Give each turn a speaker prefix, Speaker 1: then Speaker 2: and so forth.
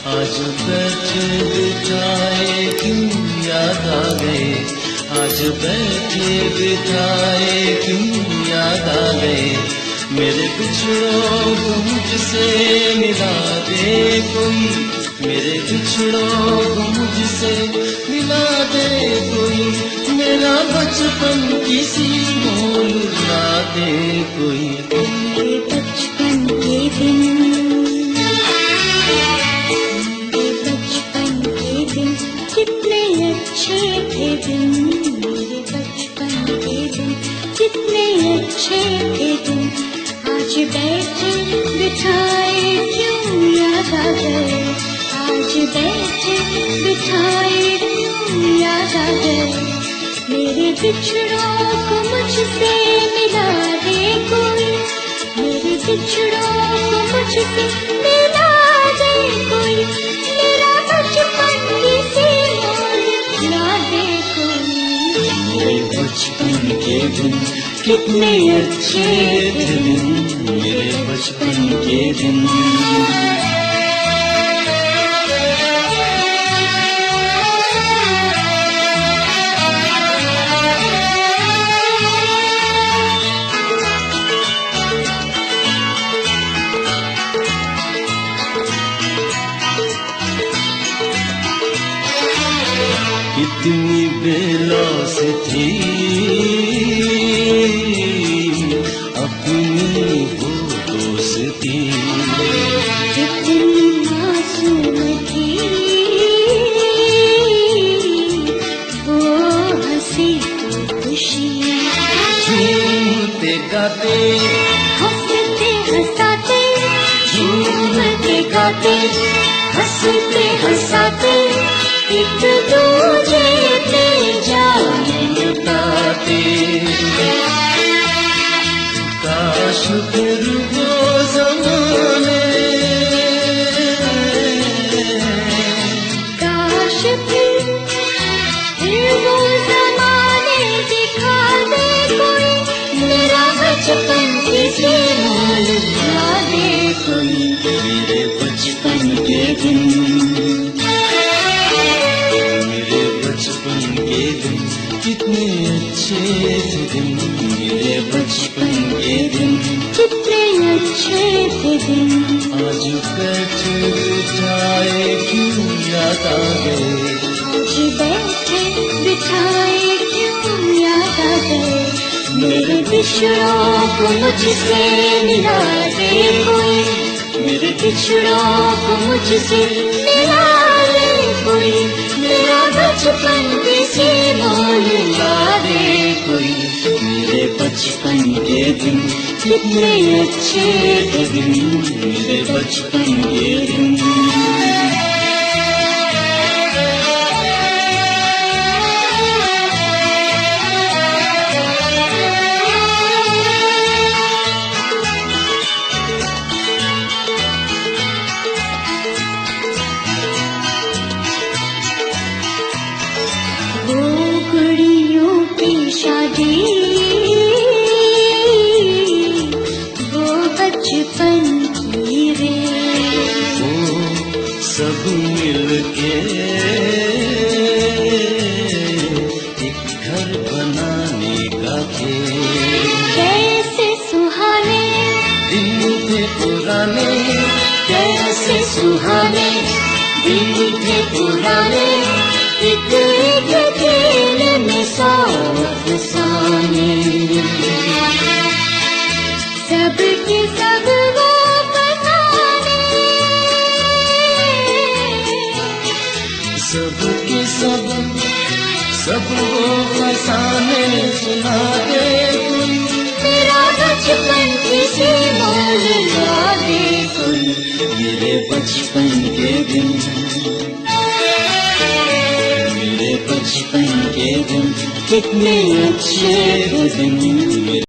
Speaker 1: आज बैठे बिठाए क्यों याद आ गए, आज बैठे बिठाए क्यों याद आ गए। मेरे बिछड़ों को मुझसे मिला दे कोई, मेरे बिछड़ों को मुझसे मिला दे कोई। मेरा बचपन किसी मोल ला दे कोई।
Speaker 2: मेरे बचपन के दिन, कितने अच्छे थे दिन, मेरे बचपन के दिन कितने अच्छे थे दिन। आज बैठे बिठाए क्यों याद आ गए, आज बैठे बिठाए क्यों याद आ गए। मेरे बिछड़ों को मुझसे मिला दे कोई, मेरे बिछड़ों को मुझसे मिला दे कोई। मेरा बचपन किसी ला दे कोई।
Speaker 1: मेरे बचपन के दिन कितने अच्छे थे दिन, मेरे बचपन के दिन। कितनी बेलौस थी अपनी वो दोस्ती,
Speaker 2: कितनी मासूम थी वो हंसी तो खुशियाँ।
Speaker 1: झूमते गाते
Speaker 2: हंसते हंसाते,
Speaker 1: झूमते गाते
Speaker 2: हंसते हंसाते, एक दूजे पे जान
Speaker 1: लुटाते। काश फिर वो ज़माने,
Speaker 2: काश फिर वो ज़माने दिखा दे कोई। मेरा बचपन किसी मोल ला दे कोई।
Speaker 1: मेरे बचपन के दिन, मेरे बचपन के दिन कितने अच्छे थे दिन, मेरे बचपन के दिन
Speaker 2: कितने अच्छे थे दिन।
Speaker 1: आज बैठे बिठाए क्यों याद आ गए,
Speaker 2: आज बैठे बिठाए क्यों याद आ गए। मेरे बिछड़ों को मुझसे मिला दे कोई, मेरे बिछड़ों को मुझसे मिला दे कोई। मेरा बचपन किसी मोल ला दे कोई।
Speaker 1: मेरे बचपन के दिन कितने अच्छे थे दिन, मेरे बचपन के दिन।
Speaker 2: शादी वो बचपन की रे,
Speaker 1: वो सब मिलके एक घर बनाने का खेल।
Speaker 2: कैसे सुहाने
Speaker 1: दिन थे पुराने, कैसे सुहाने दिन थे पुराने। एक खेल में साथ साने,
Speaker 2: सबके सब वो फसाने,
Speaker 1: सबके सब वो फसाने। सुना दे कोई,
Speaker 2: मेरा बचपन किसी मोल ला दे कोई।
Speaker 1: मेरे बचपन के दिन, मेरे बचपन के दिन कितने अच्छे दिन।